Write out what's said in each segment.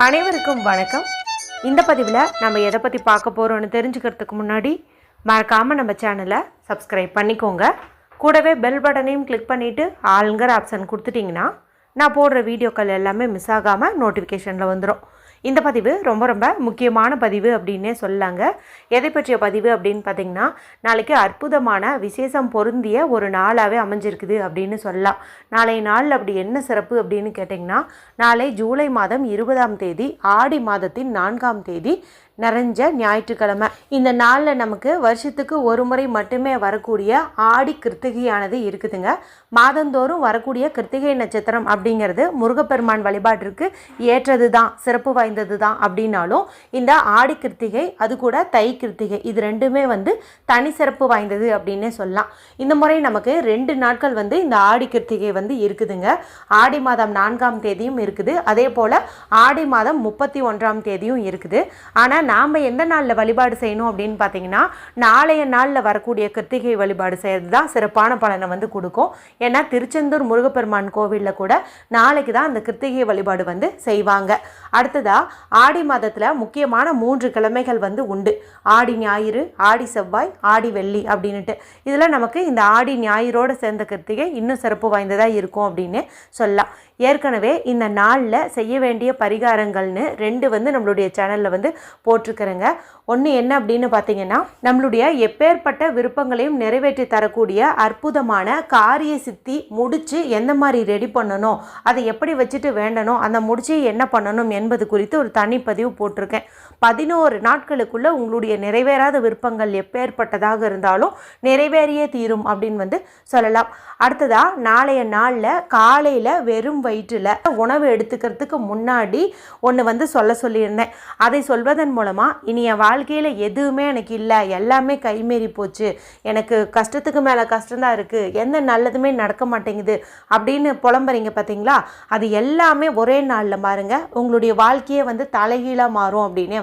அனைவருக்கும் வணக்கம். இந்த பதிவில் நம்ம எதை பற்றி பார்க்க போகிறோன்னு தெரிஞ்சுக்கிறதுக்கு முன்னாடி மறக்காமல் நம்ம சேனலை சப்ஸ்கிரைப் பண்ணிக்கோங்க. கூடவே பெல் பட்டனையும் கிளிக் பண்ணிவிட்டு ஆளுங்கிற ஆப்ஷன் கொடுத்துட்டிங்கன்னா நான் போடுற வீடியோக்கள் எல்லாமே மிஸ் ஆகாமல் நோட்டிஃபிகேஷனில் வந்துடும். இந்த பதிவு ரொம்ப முக்கியமான பதிவு அப்படின்னே சொல்லாங்க. எதை பற்றிய பதிவு அப்படின்னு பார்த்திங்கன்னா, நாளைக்கு அற்புதமான விசேஷம் பொருந்திய ஒரு நாளாகவே அமைஞ்சிருக்குது அப்படின்னு சொல்லலாம். நாளைய நாளில் அப்படி என்ன சிறப்பு அப்படின்னு கேட்டிங்கன்னா, நாளை ஜூலை மாதம் 20ஆம் தேதி ஆடி மாதத்தின் 4ஆம் தேதி நிறைஞ்ச ஞாயிற்றுக்கிழமை. இந்த நாளில் நமக்கு வருஷத்துக்கு ஒரு முறை மட்டுமே வரக்கூடிய ஆடி கிருத்திகையானது இருக்குதுங்க. மாதந்தோறும் வரக்கூடிய கிருத்திகை நட்சத்திரம் அப்படிங்கிறது முருகப்பெருமான் வழிபாட்டிற்கு ஏற்றது தான், சிறப்பு வாய்ந்தது தான். அப்படின்னாலும் இந்த ஆடி கிருத்திகை அது கூட தை கிருத்திகை இது ரெண்டுமே தனி சிறப்பு வாய்ந்தது அப்படின்னே சொல்லலாம். இந்த முறை நமக்கு 2 நாட்கள் இந்த ஆடி கிருத்திகை இருக்குதுங்க. ஆடி மாதம் 4ஆம் தேதியும் இருக்குது, அதே போல் ஆடி மாதம் 31ஆம் தேதியும் இருக்குது. ஆனால் நாம் எந்த நாளில் வழிபாடு செய்யணும் அப்படின்னு பார்த்தீங்கன்னா, நாளைய நாளில் வரக்கூடிய கிருத்திகை வழிபாடு செய்கிறது தான் சிறப்பான பலனை கொடுக்கும். ஏன்னா திருச்செந்தூர் முருகப்பெருமான் கோவிலில் கூட நாளைக்கு தான் அந்த கிருத்திகை வழிபாடு செய்வாங்க. அடுத்ததாக ஆடி மாதத்தில் முக்கியமான 3 கிழமைகள் உண்டு. ஆடி ஞாயிறு, ஆடி செவ்வாய், ஆடி வெள்ளி அப்படின்ட்டு. இதில் நமக்கு இந்த ஆடி ஞாயிறோடு சேர்ந்த கிருத்திகை இன்னும் சிறப்பு வாய்ந்ததாக இருக்கும் அப்படின்னு சொல்லலாம். ஏற்கனவே இந்த நாளில் செய்ய வேண்டிய பரிகாரங்கள்னு 2 நம்மளுடைய சேனலில் போட்டிருக்கிறேங்க. ஒன்று என்ன அப்படின்னு பார்த்தீங்கன்னா, நம்மளுடைய எப்பேற்பட்ட விருப்பங்களையும் நிறைவேற்றி தரக்கூடிய அற்புதமான காரிய சித்தி முடிச்சு எந்த மாதிரி ரெடி பண்ணணும், அதை எப்படி வச்சுட்டு வேண்டணும், அந்த முடிச்சு என்ன பண்ணணும் என்பது குறித்து ஒரு தனிப்பதிவு போட்டிருக்கேன். 11 நாட்களுக்குள்ளே உங்களுடைய நிறைவேறாத விருப்பங்கள் எப்பேற்பட்டதாக இருந்தாலும் நிறைவேறியே தீரும் அப்படின்னு சொல்லலாம். அடுத்ததாக நாளைய நாளில் காலையில் வெறும் வயிற்றில் உணவு எடுத்துக்கிறதுக்கு முன்னாடி ஒன்று சொல்லியிருந்தேன். அதை சொல்வதன் மூலமாக இனி என் வாழ்க்கையில் எதுவுமே எனக்கு இல்லை, எல்லாமே கைமீறி போச்சு, எனக்கு கஷ்டத்துக்கு மேலே கஷ்டம்தான் இருக்குது, எந்த நல்லதுமே நடக்க மாட்டேங்குது அப்படின்னு புலம்புறீங்க பார்த்தீங்களா, அது எல்லாமே ஒரே நாளில் பாருங்க உங்களுடைய வாழ்க்கையே தலைகீழாக மாறும் அப்படின்னே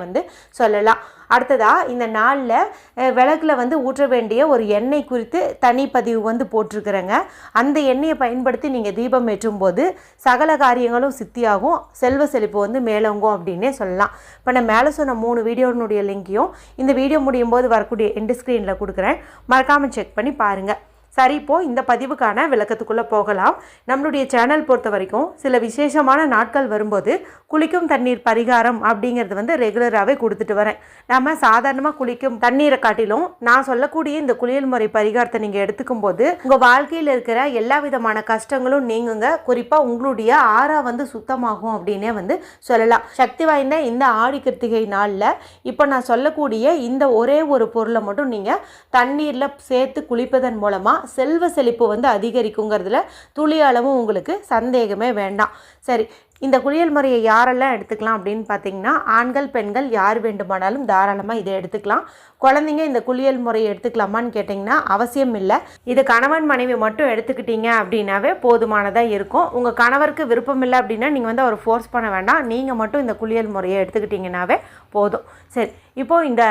சொல்லலாம். அடுத்ததாக இந்த நாளில் விளக்கில் ஊற்ற வேண்டிய ஒரு எண்ணெய் குறித்து தனிப்பதிவு போட்டிருக்கிறேங்க. அந்த எண்ணெயை பயன்படுத்தி நீங்கள் தீபம் ஏற்றும் போது சகல காரியங்களும் சித்தியாகும், செல்வ செழிப்பு மேலோங்கும் அப்படின்னே சொல்லலாம். இப்போ நான் மேலே சொன்ன 3 வீடியோனுடைய லிங்கையும் இந்த வீடியோ முடியும் போது வரக்கூடிய எண்டு ஸ்க்ரீனில் கொடுக்குறேன், மறக்காமல் செக் பண்ணி பாருங்கள். சரி, இப்போது இந்த பதிவுக்கான விளக்கத்துக்குள்ளே போகலாம். நம்மளுடைய சேனல் பொறுத்த வரைக்கும் சில விசேஷமான நாட்கள் வரும்போது குளிக்கும் தண்ணீர் பரிகாரம் அப்படிங்கிறது ரெகுலராகவே கொடுத்துட்டு வரேன். நம்ம சாதாரணமாக குளிக்கும் தண்ணீரை காட்டிலும் நான் சொல்லக்கூடிய இந்த குளியல் முறை பரிகாரத்தை நீங்கள் எடுத்துக்கும் போது உங்கள் வாழ்க்கையில் இருக்கிற எல்லா விதமான கஷ்டங்களும் நீங்குங்க. குறிப்பாக உங்களுடைய ஆறா சுத்தமாகும் அப்படின்னே சொல்லலாம். சக்தி வாய்ந்த இந்த ஆடி கிருத்திகை நாளில் இப்போ நான் சொல்லக்கூடிய இந்த ஒரே ஒரு பொருளை மட்டும் நீங்கள் தண்ணீரில் சேர்த்து குளிப்பதன் மூலமாக செல்வ செழிப்பு அதிகரிக்குங்கிறதுல துளி அளவும் உங்களுக்கு சந்தேகமே வேண்டாம். சரி, இந்த குளியல் முறையை யாரெல்லாம் எடுத்துக்கலாம் அப்படின்னு பார்த்தீங்கன்னா, ஆண்கள் பெண்கள் யார் வேண்டுமானாலும் தாராளமாக இதை எடுத்துக்கலாம். குழந்தைங்க இந்த குளியல் முறையை எடுத்துக்கலாமான்னு கேட்டிங்கன்னா அவசியம் இல்லை. இது கணவன் மனைவி மட்டும் எடுத்துக்கிட்டீங்க அப்படின்னாவே போதுமானதாக இருக்கும். உங்கள் கணவருக்கு விருப்பம் இல்லை அப்படின்னா நீங்கள் அவர் ஃபோர்ஸ் பண்ண வேண்டாம், நீங்கள் மட்டும் இந்த குளியல் முறையை எடுத்துக்கிட்டிங்கனாவே போதும். சரி, இப்போது இந்த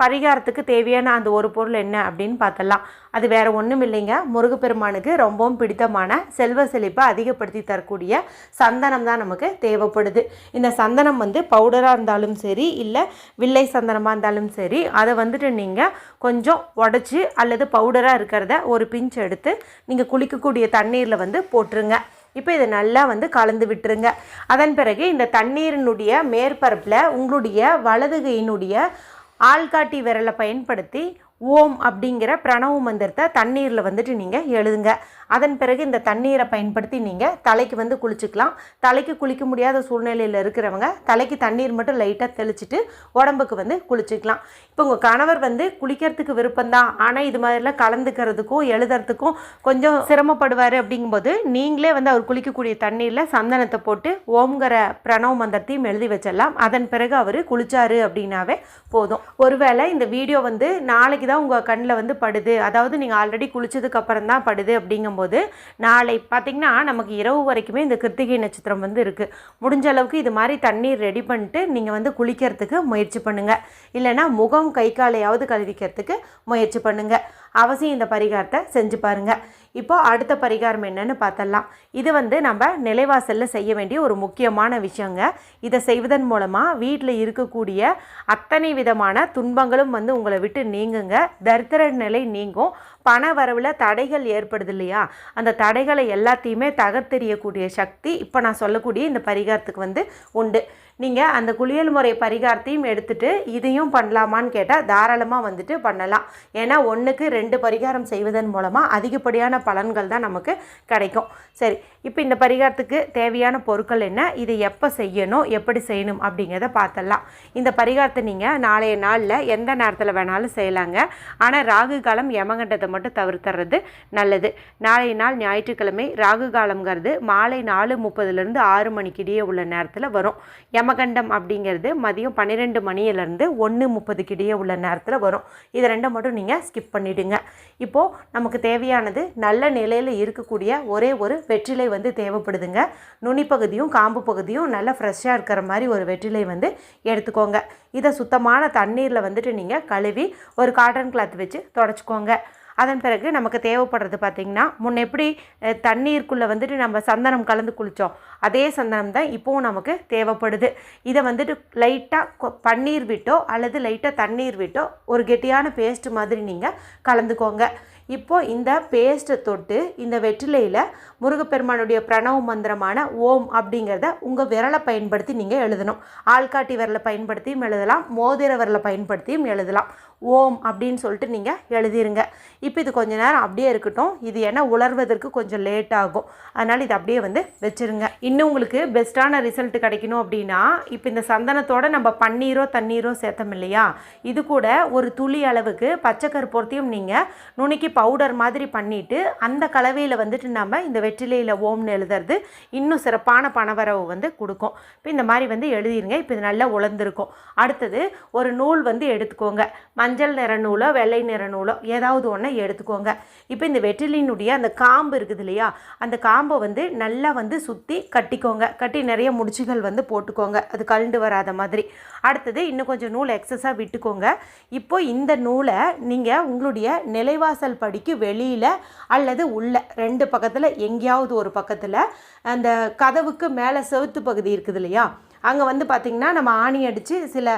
பரிகாரத்துக்கு தேவையான அந்த ஒரு பொருள் என்ன அப்படின்னு பார்த்தலாம். அது வேறு ஒன்றும் இல்லைங்க, முருகப்பெருமானுக்கு ரொம்பவும் பிடித்தமான செல்வ செழிப்பை அதிகப்படுத்தி தரக்கூடிய சந்தனம் தான் நமக்கு தேவைப்படுது. இந்த சந்தனம் பவுடராக இருந்தாலும் சரி, இல்லை வில்லை சந்தனமாக இருந்தாலும் சரி, அதை நீங்கள் கொஞ்சம் உடச்சி அல்லது பவுடராக இருக்கிறத ஒரு பிஞ்ச் எடுத்து நீங்கள் குளிக்கக்கூடிய தண்ணீரில் போட்டுருங்க. இப்போ இதை நல்லா கலந்து விட்டுருங்க. அதன் பிறகு இந்த தண்ணீரினுடைய மேற்பரப்பில் உங்களுடைய வலது கையினுடைய ஆள்காட்டி விரலை பயன்படுத்தி ஓம் அப்படிங்கிற பிரணவ மந்திரத்தை தண்ணீரில் நீங்கள் எழுதுங்க. அதன் பிறகு இந்த தண்ணீரை பயன்படுத்தி நீங்கள் தலைக்கு குளிச்சுக்கலாம். தலைக்கு குளிக்க முடியாத சூழ்நிலையில் இருக்கிறவங்க தலைக்கு தண்ணீர் மட்டும் லைட்டாக தெளிச்சிட்டு உடம்புக்கு குளிச்சுக்கலாம். இப்போ உங்கள் கணவர் குளிக்கிறதுக்கு விருப்பம்தான், ஆனால் இது மாதிரிலாம் கலந்துக்கிறதுக்கும் எழுதுறதுக்கும் கொஞ்சம் சிரமப்படுவார். அப்படிங்கும்போது நீங்களே அவர் குளிக்கக்கூடிய தண்ணீரில் சந்தனத்தை போட்டு ஓம்ங்கிற பிரணவ மந்திரத்தையும் எழுதி வச்சிடலாம். அதன் பிறகு அவர் குளிச்சாரு அப்படின்னாவே போதும். ஒருவேளை இந்த வீடியோ நாளைக்கு தான் உங்கள் கண்ணில் படுது, அதாவது நீங்கள் ஆல்ரெடி குளிச்சதுக்கு அப்புறம் தான் படுது அப்படிங்கும்போது நாளை பார்த்திங்கன்னா நமக்கு இரவு வரைக்குமே இந்த கிருத்திகை நட்சத்திரம் இருக்குது. முடிஞ்ச அளவுக்கு இது மாதிரி தண்ணீர் ரெடி பண்ணிட்டு நீங்கள் குளிக்கிறதுக்கு முயற்சி பண்ணுங்கள். இல்லைனா முகம் கை காலையாவது கழுவிக்கிறதுக்கு முயற்சி பண்ணுங்கள். அவசியம் இந்த பரிகாரத்தை செஞ்சு பாருங்கள். இப்போ அடுத்த பரிகாரம் என்னன்னு பார்த்தலாம். இது நம்ம நிலைவாசலில் செய்ய வேண்டிய ஒரு முக்கியமான விஷயங்க. இதை செய்வதன் மூலமாக வீட்டில் இருக்கக்கூடிய அத்தனை விதமான துன்பங்களும் உங்களை விட்டு நீங்குங்க. தரித்திர நிலை நீங்கும். பண வரவில் தடைகள் ஏற்படுது இல்லையா, அந்த தடைகளை எல்லாத்தையுமே தகர்த்தெறியக்கூடிய சக்தி இப்போ நான் சொல்லக்கூடிய இந்த பரிகாரத்துக்கு உண்டு. நீங்கள் அந்த குளியல் முறை பரிகாரத்தையும் எடுத்துகிட்டு இதையும் பண்ணலாமான்னு கேட்டால் தாராளமாக பண்ணலாம். ஏன்னா 1க்கு 2 பரிகாரம் செய்வதன் மூலமாக அதிகப்படியான பலன்கள் தான் நமக்கு கிடைக்கும். சரி, இப்போ இந்த பரிகாரத்துக்கு தேவையான பொருட்கள் என்ன, இதை எப்போ செய்யணும், எப்படி செய்யணும் அப்படிங்கிறத பார்த்தலாம். இந்த பரிகாரத்தை நீங்கள் நாளைய நாளில் எந்த நேரத்தில் வேணாலும் செய்யலாங்க. ஆனால் ராகு காலம் யமகண்டத்தை மட்டும் தவிர்த்துறது நல்லது. நாளைய நாள் ஞாயிற்றுக்கிழமை ராகு காலம்ங்கிறது மாலை 4:30 6 மணிக்கு இடையே உள்ள நேரத்தில் வரும். யமகண்டம் அப்படிங்கிறது மதியம் 12 மணியிலேருந்து 1:30 இடையே உள்ள நேரத்தில் வரும். இது 2 மட்டும் நீங்கள் ஸ்கிப் பண்ணிவிடுங்க. இப்போது நமக்கு தேவையானது நல்ல நிலையில் இருக்கக்கூடிய ஒரே ஒரு வெற்றிலை தேவைப்படுதுங்க. நுனி பகுதியும் காம்பு பகுதியும் நல்லா ஃப்ரெஷ்ஷாக இருக்கிற மாதிரி ஒரு வெற்றிலை எடுத்துக்கோங்க. இதை சுத்தமான தண்ணீரில் நீங்கள் கழுவி ஒரு காட்டன் கிளாத் வச்சு தொடச்சிக்கோங்க. அதன் பிறகு நமக்கு தேவைப்படுறது பார்த்திங்கன்னா, முன்ன எப்படி தண்ணீருக்குள்ளே நம்ம சந்தனம் கலந்து குளித்தோம், அதே சந்தனம் தான் இப்போவும் நமக்கு தேவைப்படுது. இதை லைட்டாக பன்னீர் விட்டோ அல்லது லைட்டாக தண்ணீர் விட்டோ ஒரு கெட்டியான பேஸ்ட் மாதிரி நீங்கள் கலந்துக்கோங்க. இப்போது இந்த பேஸ்ட்டை தொட்டு இந்த வெற்றிலையில் முருகப்பெருமானுடைய பிரணவ மந்திரமான ஓம் அப்படிங்கிறத உங்கள் விரலை பயன்படுத்தி நீங்கள் எழுதணும். ஆள்காட்டி விரலை பயன்படுத்தியும் எழுதலாம், மோதிர விரலை பயன்படுத்தியும் எழுதலாம். ஓம் அப்படின்னு சொல்லிட்டு நீங்கள் எழுதிருங்க. இப்போ இது கொஞ்சம் நேரம் அப்படியே இருக்கட்டும். இது ஏன்னா உலர்வதற்கு கொஞ்சம் லேட் ஆகும், அதனால் இது அப்படியே வச்சுருங்க. இன்னும் உங்களுக்கு பெஸ்ட்டான ரிசல்ட் கிடைக்கணும் அப்படின்னா, இப்போ இந்த சந்தனத்தோடு நம்ம பன்னீரோ தண்ணீரோ சேர்த்தோம் இல்லையா, இது கூட ஒரு துளி அளவுக்கு பச்சை கற்பூரத்தையும் நீங்கள் நுணுக்கி பவுடர் மாதிரி பண்ணிவிட்டு அந்த கலவையில் நம்ம இந்த வெற்றிலையில் ஓம்னு எழுதுறது இன்னும் சிறப்பான பணவரவு கொடுக்கும். இப்போ இந்த மாதிரி எழுதிருங்க. இப்போ இது நல்லா உலர்ந்துருக்கும். அடுத்தது ஒரு நூல் எடுத்துக்கோங்க. மஞ்சள் நிற நூலோ வெள்ளை நிற நூலோ ஏதாவது ஒன்று எடுத்துக்கோங்க. இப்போ இந்த வெற்றிலையினுடைய அந்த காம்பு இருக்குது இல்லையா, அந்த காம்பை நல்லா சுற்றி கட்டிக்கோங்க. கட்டி நிறைய முடிச்சுகள் போட்டுக்கோங்க, அது கழண்டு வராத மாதிரி. அடுத்தது இன்னும் கொஞ்சம் நூல் எக்ஸஸாக விட்டுக்கோங்க. இப்போ இந்த நூலை நீங்கள் உங்களுடைய நிலைவாசல் படிக்கு வெளியில் அல்லது உள்ள 2 பக்கத்தில் எங்கேயாவது ஒரு பக்கத்தில் அந்த கதவுக்கு மேலே செவுத்து பகுதி இருக்குது இல்லையா, அங்கே பார்த்திங்கன்னா நம்ம ஆணி அடித்து சில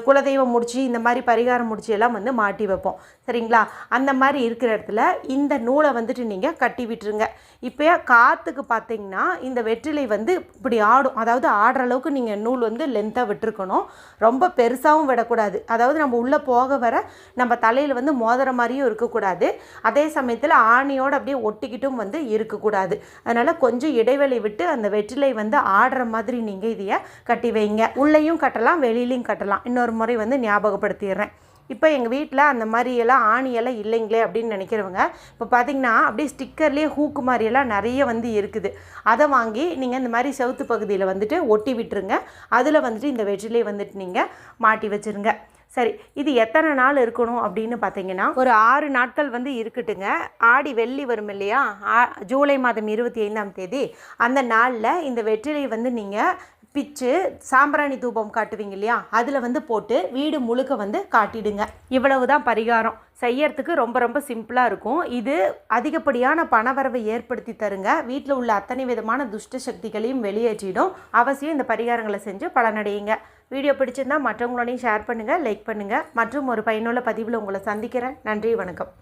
குலதெய்வம் முடிச்சு இந்த மாதிரி பரிகாரம் முடிச்சு எல்லாம் மாட்டி வைப்போம் சரிங்களா. அந்த மாதிரி இருக்கிற இடத்துல இந்த நூலை நீங்கள் கட்டி விட்டுருங்க. இப்போ காற்றுக்கு பார்த்திங்கன்னா இந்த வெற்றிலை இப்படி ஆடும். அதாவது ஆடுற அளவுக்கு நீங்கள் நூல் லென்த்தாக விட்டுருக்கணும். ரொம்ப பெருசாகவும் விடக்கூடாது. அதாவது நம்ம உள்ளே போக வர நம்ம தலையில் மோதிர மாதிரியும் இருக்கக்கூடாது. அதே சமயத்தில் ஆணியோடு அப்படியே ஒட்டிக்கிட்டும் இருக்கக்கூடாது. அதனால் கொஞ்சம் இடைவெளி விட்டு அந்த வெற்றிலை ஆடுற மாதிரி நீங்கள் இதையை கட்டி வைங்க. உள்ளேயும் கட்டலாம், வெளியிலையும் கட்டலாம். இன்னொரு முறை ஞாபகப்படுத்திடுறேன். இப்போ எங்கள் வீட்டில் அந்த மாதிரியெல்லாம் ஆணியெல்லாம் இல்லைங்களே அப்படின்னு நினைக்கிறவங்க, இப்போ பார்த்திங்கன்னா அப்படியே ஸ்டிக்கர்லேயே ஹூக்கு மாதிரியெல்லாம் நிறைய இருக்குது. அதை வாங்கி நீங்கள் இந்த மாதிரி செவுத்து பகுதியில் ஒட்டி விட்டுருங்க. அதில் இந்த வெற்றிலை நீங்கள் மாட்டி வச்சுருங்க. சரி, இது எத்தனை நாள் இருக்கணும் அப்படின்னு பார்த்தீங்கன்னா, ஒரு 6 நாட்கள் இருக்கட்டுங்க. ஆடி வெள்ளி வரும் இல்லையா, ஜூலை மாதம் 25ஆம் தேதி, அந்த நாளில் இந்த வெற்றிலை நீங்கள் பிச்சு சாம்பிராணி தூபம் காட்டுவீங்க இல்லையா, அதில் போட்டு வீடு முழுக்க காட்டிடுங்க. இவ்வளவு தான் பரிகாரம். செய்யறதுக்கு ரொம்ப ரொம்ப சிம்பிளாக இருக்கும். இது அதிகப்படியான பணவரவை ஏற்படுத்தி தருங்க. வீட்டில் உள்ள அத்தனை விதமான துஷ்ட சக்திகளையும் வெளியேற்றிடும். அவசியம் இந்த பரிகாரங்களை செஞ்சு பலனடையுங்க. வீடியோ பிடிச்சிருந்தால் மற்றவங்களோடையும் ஷேர் பண்ணுங்கள், லைக் பண்ணுங்கள். மற்றும் ஒரு பயனுள்ள பதிவில் உங்களை சந்திக்கிறேன். நன்றி, வணக்கம்.